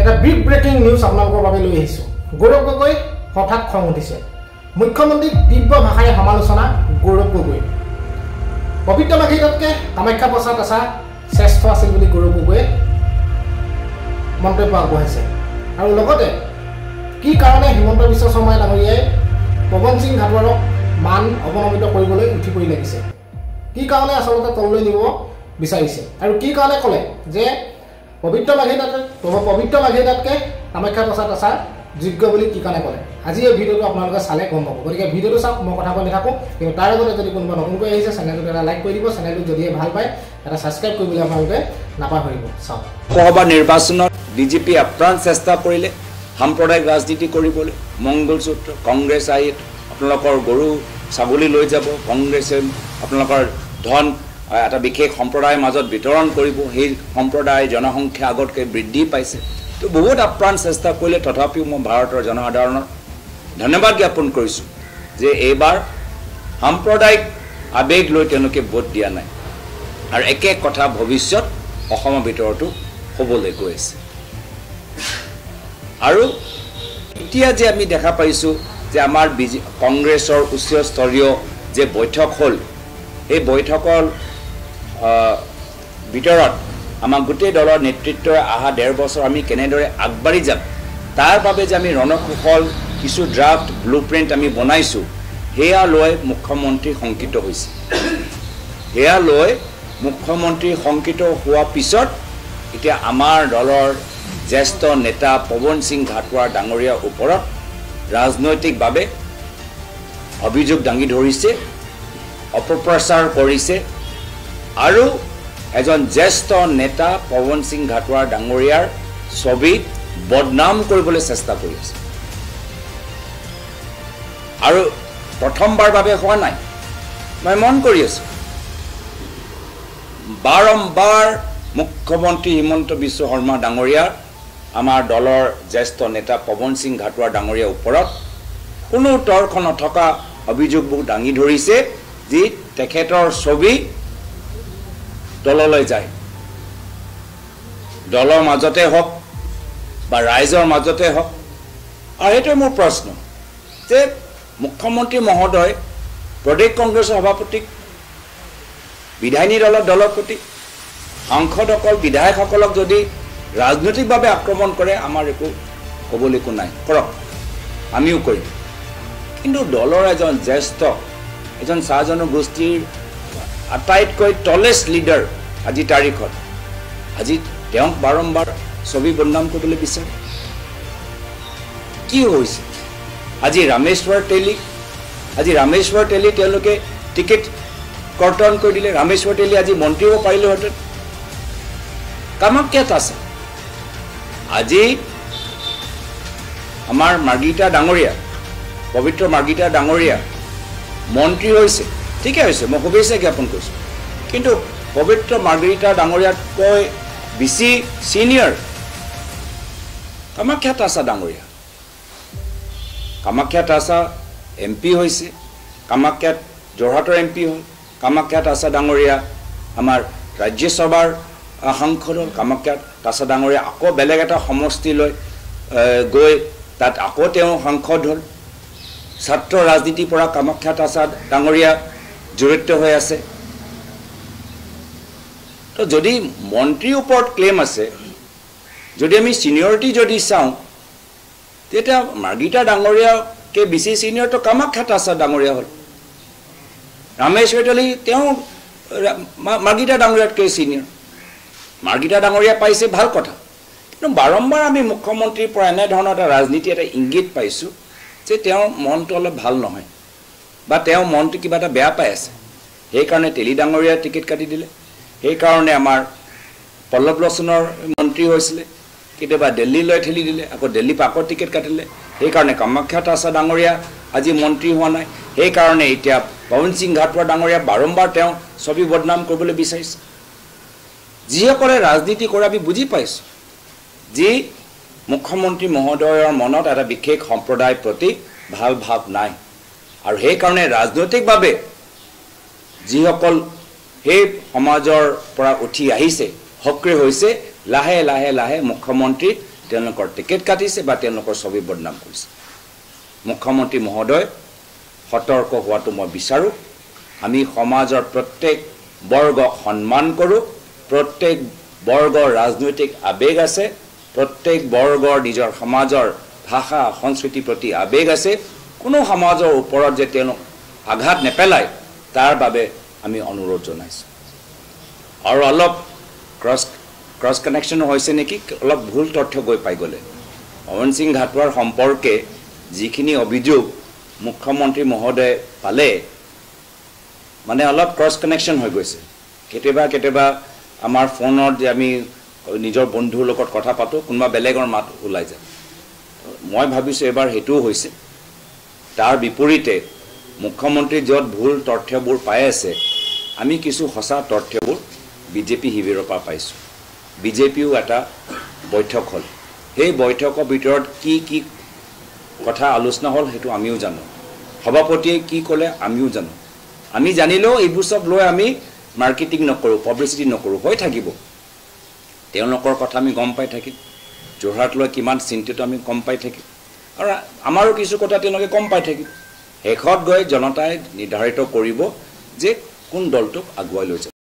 এটা big breaking news আপোনালোকৰ বাবে লৈ আহিছোঁ। গৌৰৱ গগৈ হঠাৎ খং উঠিছে। মুখ্যমন্ত্ৰীক তীব্ৰ ভাষাৰে সমালোচনা গৌৰৱ গগৈ। পবিত্ৰ বাঘিনীতকৈ কামাখ্যা প্ৰসাদ আছা শ্ৰেষ্ঠ আছিল বুলি গৌৰৱ গগৈয়ে মন্তব্য আগবঢ়াইছে। আৰু লগতে কি কাৰণে হিমন্ত বিশ্ব শৰ্মাই ডাঙৰীয়াই পৱন সিং ঘাটোৱাৰক মান অৱনমিত কৰিবলৈ উঠি পৰি লাগিছে, কি কাৰণে আচলতে তললৈ নিব বিচাৰিছে, আৰু কি কাৰণে ক'লে যে পবিত্ৰ বাঘিনীতকৈ কামাখ্যা প্ৰসাদ আছা যোগ্য বুলি কি কাৰণে ক'লে। আজি এই ভিডিঅ'টো আপোনালোকে চালে গম পাব। গতিকে ভিডিঅ'টো চাওক, মই কথা কৈ নাথাকোঁ। কিন্তু তাৰ আগতে যদি কোনোবা নতুনকৈ আহিছে চেনেলটোত এটা লাইক কৰি দিব, চেনেলটো যদিহে ভাল পায় এটা ছাবস্ক্ৰাইব কৰিবলৈ আপোনালোকে নাপাহৰিব। চাওক, লোকসভা নিৰ্বাচনত বিজেপি আপ্ৰাণ চেষ্টা কৰিলে সাম্প্ৰদায়িক ৰাজনীতি কৰিবলৈ। মংগলসূত্ৰ কংগ্ৰেছ আহি আপোনালোকৰ গৰু ছাগলী লৈ যাব, কংগ্ৰেছে আপোনালোকৰ ধন এটা বিশেষ সম্প্ৰদায়ৰ মাজত বিতৰণ কৰিব। সেই সম্প্ৰদায়ৰ জনসংখ্যা আগতকৈ বৃদ্ধি পাইছে। তো বহুত আপ্ৰাণ চেষ্টা কৰিলে, তথাপিও মই ভাৰতৰ জনসাধাৰণৰ ধন্যবাদ জ্ঞাপন কৰিছোঁ যে এইবাৰ সাম্প্ৰদায়িক আৱেগ লৈ তেওঁলোকে ভোট দিয়া নাই। আৰু একে কথা ভৱিষ্যত অসমৰ ভিতৰতো হ'বলৈ গৈ আছে। আৰু এতিয়া যে আমি দেখা পাইছোঁ যে আমাৰ কংগ্ৰেছৰ উচ্চস্তৰীয় যে বৈঠক হ'ল, এই বৈঠকৰ ভিতৰত আমাক গোটেই দলৰ নেতৃত্বৰে অহা 1.5 বছৰ আমি কেনেদৰে আগবাঢ়ি যাম তাৰ বাবে যে আমি ৰণকৌশল কিছু ড্ৰাফ্ট ব্লুপ্ৰিণ্ট আমি বনাইছোঁ, সেয়া লৈ মুখ্যমন্ত্ৰী শংকিত হৈছে। সেয়া লৈ মুখ্যমন্ত্ৰী শংকিত হোৱাৰ পিছত এতিয়া আমাৰ দলৰ জ্যেষ্ঠ নেতা পৱন সিং ঘাটোৱাৰ ডাঙৰীয়াৰ ওপৰত ৰাজনৈতিকভাৱে অভিযোগ দাঙি ধৰিছে, অপপ্ৰচাৰ কৰিছে আৰু এজন জ্যেষ্ঠ নেতা পৱন সিং ঘাটোৱাৰ ডাঙৰীয়াৰ ছবি বদনাম কৰিবলৈ চেষ্টা কৰি আছে। আৰু প্ৰথমবাৰ বাবে হোৱা নাই, মই মন কৰি আছোঁ বাৰম্বাৰ মুখ্যমন্ত্ৰী হিমন্ত বিশ্ব শৰ্মা ডাঙৰীয়াৰ আমাৰ দলৰ জ্যেষ্ঠ নেতা পৱন সিং ঘাটোৱাৰ ডাঙৰীয়াৰ ওপৰত কোনো তৰ্ক নথকা অভিযোগবোৰ দাঙি ধৰিছে, যি তেখেতৰ ছবি দললৈ যায়। দলৰ মাজতে হওক বা ৰাইজৰ মাজতে হওক। আৰু সেইটোৱে মোৰ প্ৰশ্ন যে মুখ্যমন্ত্ৰী মহোদয় প্ৰদেশ কংগ্ৰেছৰ সভাপতিক, বিধায়িনী দলৰ প্ৰতি সাংসদসকল বিধায়কসকলক যদি ৰাজনৈতিকভাৱে আক্ৰমণ কৰে আমাৰ একো ক'বলৈ একো নাই, কৰক, আমিও কৰিম। কিন্তু দলৰ এজন জ্যেষ্ঠ, এজন চাহ জনগোষ্ঠীৰ আটাইতকৈ টলেষ্ট লিডাৰ আজিৰ তাৰিখত, আজি তেওঁক বাৰম্বাৰ ছবি বদনাম কৰিবলৈ বিচাৰে। কি হৈছে? আজি ৰামেশ্বৰ তেলী তেওঁলোকে টিকেট কৰ্তন কৰি দিলে। ৰামেশ্বৰ তেলী আজি মন্ত্ৰী হ'ব পাৰিলেহেঁতেন। কামাখ্যাত আছে আজি আমাৰ মাৰ্গিতা ডাঙৰীয়া, পবিত্ৰ মাৰ্গিতা ডাঙৰীয়া মন্ত্ৰী হৈছে, ঠিকে হৈছে, মই শুভেচ্ছা জ্ঞাপন কৰিছোঁ। কিন্তু পবিত্ৰ মাৰ্গিতা ডাঙৰীয়াতকৈ বেছি ছিনিয়ৰ কামাখ্যাত আছা ডাঙৰীয়া। কামাখ্যাত আছা MP হৈছে, কামাখ্যাত যোৰহাটৰ MP হ'ল, কামাখ্যাত আছা ডাঙৰীয়া আমাৰ ৰাজ্যসভাৰ সাংসদ হ'ল, কামাখ্যাত আছা ডাঙৰীয়া আকৌ বেলেগ এটা সমষ্টিলৈ গৈ তাত আকৌ তেওঁ সাংসদ হ'ল। ছাত্ৰ ৰাজনীতিৰ পৰা কামাখ্যাত আছা ডাঙৰীয়া জড়িত হৈ আছে। তো যদি মন্ত্ৰীৰ ওপৰত ক্লেইম আছে, যদি আমি ছিনিয়ৰিটি যদি চাওঁ, তেতিয়া মাৰ্গিতা ডাঙৰীয়াকে বেছি ছিনিয়ৰটো কামাখ্যাত আছা ডাঙৰীয়া হ'ল। ৰামেশ্বৰ তেলী তেওঁ মাৰ্গিতা ডাঙৰীয়াতকৈ ছিনিয়ৰ। মাৰ্গিতা ডাঙৰীয়া পাইছে, ভাল কথা। কিন্তু বাৰম্বাৰ আমি মুখ্যমন্ত্ৰীৰ পৰা এনেধৰণৰ এটা ৰাজনীতি এটা ইংগিত পাইছোঁ যে তেওঁৰ মনটো অলপ ভাল নহয় বা তেওঁৰ মনটো কিবা এটা বেয়া পাই আছে। সেইকাৰণে তেলী ডাঙৰীয়াৰ টিকেট কাটি দিলে। সেইকাৰণে আমাৰ পল্লৱ লোচনৰ মন্ত্ৰী হৈছিলে, কেতিয়াবা দিল্লীলৈ ঠেলি দিলে, আকৌ দিল্লীৰ পৰা আকৌ টিকেট কাটিলে। সেইকাৰণে কামাখ্যাত আছা ডাঙৰীয়া আজি মন্ত্ৰী হোৱা নাই। সেইকাৰণে এতিয়া পৱন সিং ঘাটোৱাৰ ডাঙৰীয়া বাৰম্বাৰ তেওঁ ছবি বদনাম কৰিবলৈ বিচাৰিছে। যিসকলে ৰাজনীতি কৰে আমি বুজি পাইছোঁ যি মুখ্যমন্ত্ৰী মহোদয়ৰ মনত এটা বিশেষ সম্প্ৰদায়ৰ প্ৰতি ভাল ভাৱ নাই। আৰু সেইকাৰণে ৰাজনৈতিকভাৱে যিসকল সেই সমাজৰ পৰা উঠি আহিছে, সক্ৰিয় হৈছে, লাহে লাহে লাহে মুখ্যমন্ত্ৰীক তেওঁলোকৰ টিকেট কাটিছে বা তেওঁলোকৰ ছবি বদনাম কৰিছে মুখ্যমন্ত্ৰী মহোদয় সতৰ্ক হোৱাটো মই বিচাৰোঁ আমি সমাজৰ প্ৰত্যেক বৰ্গক সন্মান কৰোঁ প্ৰত্যেক বৰ্গৰ ৰাজনৈতিক আবেগ আছে প্ৰত্যেক বৰ্গৰ নিজৰ সমাজৰ ভাষা সংস্কৃতিৰ প্ৰতি আবেগ আছে কোনো সমাজৰ ওপৰত যে তেওঁলোক আঘাত নেপেলায় তাৰ বাবে আমি অনুৰোধ জনাইছোঁ আৰু অলপ ক্ৰছ কানেকশ্যন হৈছে নেকি অলপ ভুল তথ্য গৈ পাই গ'লে পৱন সিং ঘাটোৱাৰ সম্পৰ্কে যিখিনি অভিযোগ মুখ্যমন্ত্ৰী মহোদয়ে পালে মানে অলপ ক্ৰছ কানেকশ্যন হৈ গৈছে কেতিয়াবা আমাৰ ফোনত যে আমি নিজৰ বন্ধুৰ লগত কথা পাতোঁ কোনোবা বেলেগৰ মাত ওলাই যায় মই ভাবিছোঁ এবাৰ সেইটোও হৈছে তাৰ বিপৰীতে মুখ্যমন্ত্ৰী য'ত ভুল তথ্যবোৰ পাই আছে আমি কিছু সঁচা তথ্যবোৰ বিজেপি শিবিৰৰ পৰা পাইছোঁ বিজেপিও এটা বৈঠক হ'ল সেই বৈঠকৰ ভিতৰত কি কথা আলোচনা হ'ল সেইটো আমিও জানো সভাপতিয়ে কি ক'লে আমিও জানো আমি জানিলেও এইবোৰ চব লৈ আমি মাৰ্কেটিং নকৰোঁ পাব্লিচিটি নকৰোঁ হৈ থাকিব তেওঁলোকৰ কথা আমি গম পাই থাকিম যোৰহাট লৈ কিমান চিন্তিত আমি গম পাই থাকিম আৰু আমাৰো কিছু কথা তেওঁলোকে গম পাই থাকিম শেষত গৈ জনতাই নিৰ্ধাৰিত কৰিব যে কোন দলটোক আগুৱাই লৈ যাব